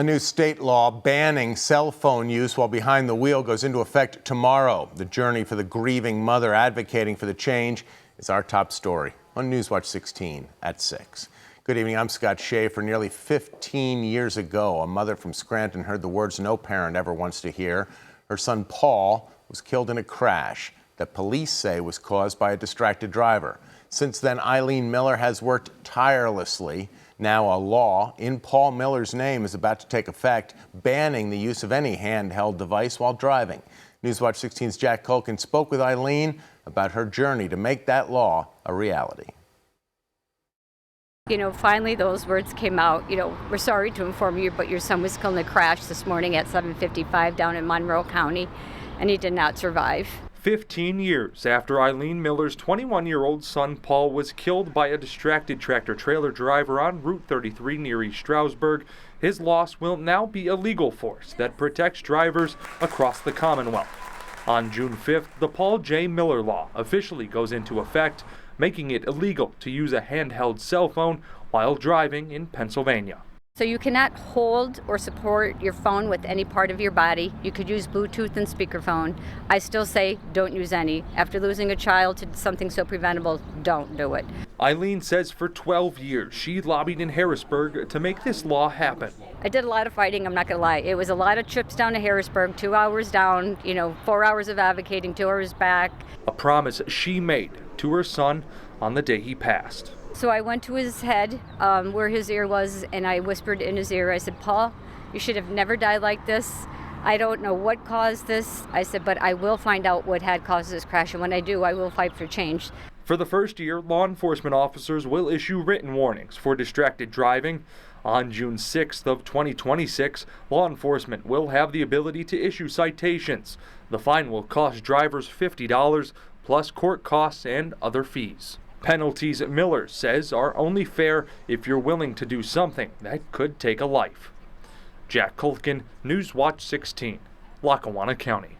A new state law banning cell phone use while behind the wheel goes into effect tomorrow. The journey for the grieving mother advocating for the change is our top story on Newswatch 16 at 6. Good evening, I'm Scott Schaefer. Nearly 15 years ago, a mother from Scranton heard the words no parent ever wants to hear. Her son Paul was killed in a crash that police say was caused by a distracted driver. Since then, Eileen Miller has worked tirelessly. Now a law in Paul Miller's name is about to take effect, banning the use of any handheld device while driving. Newswatch 16's Jack Culkin spoke with Eileen about her journey to make that law a reality. Finally those words came out. We're sorry to inform you, but your son was killed in a crash this morning at 7:55 down in Monroe County, and he did not survive. 15 years after Eileen Miller's 21-year-old son Paul was killed by a distracted tractor-trailer driver on Route 33 near East Stroudsburg, his loss will now be a legal force that protects drivers across the Commonwealth. On June 5th, the Paul J. Miller Law officially goes into effect, making it illegal to use a handheld cell phone while driving in Pennsylvania. So you cannot hold or support your phone with any part of your body. You could use Bluetooth and speakerphone. I still say don't use any. After losing a child to something so preventable, don't do it. Eileen says for 12 years she lobbied in Harrisburg to make this law happen. I did a lot of fighting, I'm not going to lie. It was a lot of trips down to Harrisburg, 2 hours down, 4 hours of advocating, 2 hours back. A promise she made to her son on the day he passed. So I went to his head, where his ear was, and I whispered in his ear, I said, Paul, you should have never died like this. I don't know what caused this. I said, but I will find out what had caused this crash, and when I do, I will fight for change. For the first year, law enforcement officers will issue written warnings for distracted driving. On June 6th of 2026, law enforcement will have the ability to issue citations. The fine will cost drivers $50 plus court costs and other fees. Penalties, Miller says, are only fair if you're willing to do something that could take a life. Jack Culkin, Newswatch 16, Lackawanna County.